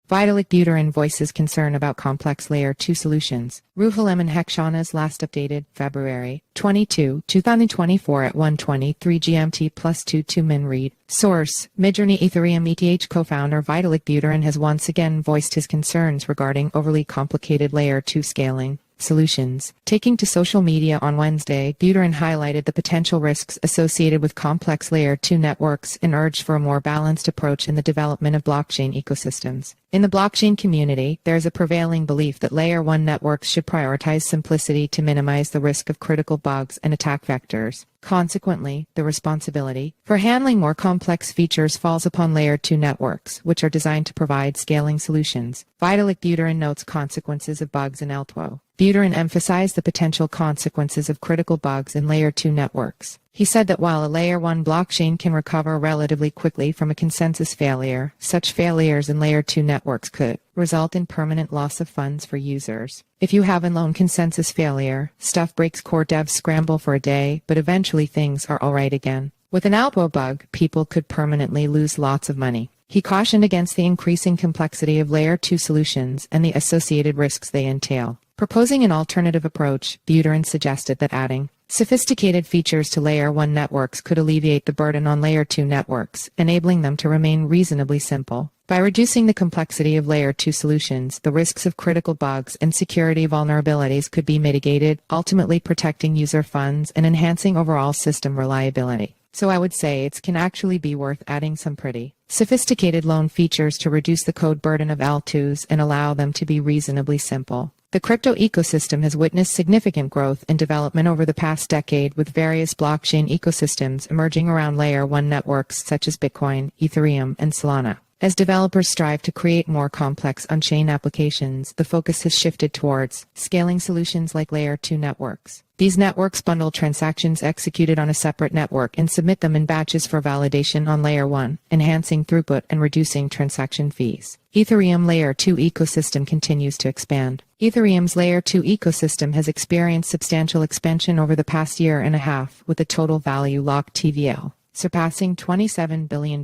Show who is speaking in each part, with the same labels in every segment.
Speaker 1: Vitalik Buterin voices concern about complex Layer 2 solutions. Ruholamin Haqshanas last updated February 22, 2024 at 1:23 GMT plus 22 min read. Source: Midjourney. Ethereum ETH co-founder Vitalik Buterin has once again voiced his concerns regarding overly complicated Layer 2 scaling solutions. Taking to social media on Wednesday, Buterin highlighted the potential risks associated with complex Layer 2 networks and urged for a more balanced approach in the development of blockchain ecosystems. In the blockchain community, there is a prevailing belief that Layer 1 networks should prioritize simplicity to minimize the risk of critical bugs and attack vectors. Consequently, the responsibility for handling more complex features falls upon Layer 2 networks, which are designed to provide scaling solutions. Vitalik Buterin notes consequences of bugs in L2O. Buterin emphasized the potential consequences of critical bugs in Layer 2 networks. He said that while a Layer 1 blockchain can recover relatively quickly from a consensus failure, such failures in Layer 2 networks could result in permanent loss of funds for users. If you have a lone consensus failure, stuff breaks, core devs scramble for a day, but eventually things are alright again. With an L2O bug, people could permanently lose lots of money. He cautioned against the increasing complexity of Layer 2 solutions and the associated risks they entail. Proposing an alternative approach, Buterin suggested that adding sophisticated features to Layer 1 networks could alleviate the burden on Layer 2 networks, enabling them to remain reasonably simple. By reducing the complexity of Layer 2 solutions, the risks of critical bugs and security vulnerabilities could be mitigated, ultimately protecting user funds and enhancing overall system reliability. So I would say it can actually be worth adding some pretty sophisticated loan features to reduce the code burden of L2s and allow them to be reasonably simple. The crypto ecosystem has witnessed significant growth and development over the past decade, with various blockchain ecosystems emerging around Layer 1 networks such as Bitcoin, Ethereum, and Solana. As developers strive to create more complex on-chain applications, the focus has shifted towards scaling solutions like Layer 2 networks. These networks bundle transactions executed on a separate network and submit them in batches for validation on Layer 1, enhancing throughput and reducing transaction fees. Ethereum Layer 2 ecosystem continues to expand. Ethereum's Layer 2 ecosystem has experienced substantial expansion over the past year and a half, with the total value locked TVL surpassing $27 billion.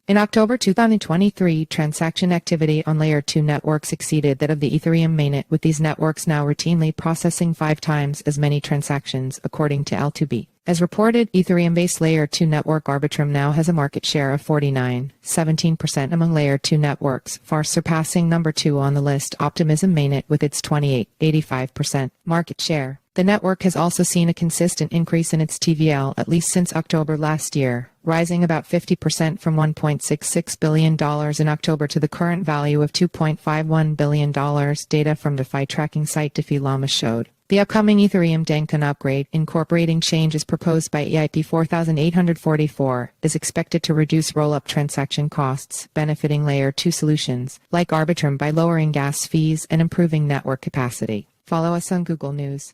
Speaker 1: In October 2023, transaction activity on Layer 2 networks exceeded that of the Ethereum mainnet, with these networks now routinely processing 5 times as many transactions, according to L2B. As reported, Ethereum-based Layer 2 network Arbitrum now has a market share of 49.17% among Layer 2 networks, far surpassing number 2 on the list, Optimism mainnet, with its 28.85% market share. The network has also seen a consistent increase in its TVL at least since October last year, rising about 50% from $1.66 billion in October to the current value of $2.51 billion, data from DeFi tracking site DeFi Llama showed. The upcoming Ethereum Dencon upgrade, incorporating changes proposed by EIP 4844, is expected to reduce rollup transaction costs, benefiting Layer 2 solutions like Arbitrum by lowering gas fees and improving network capacity. Follow us on Google News.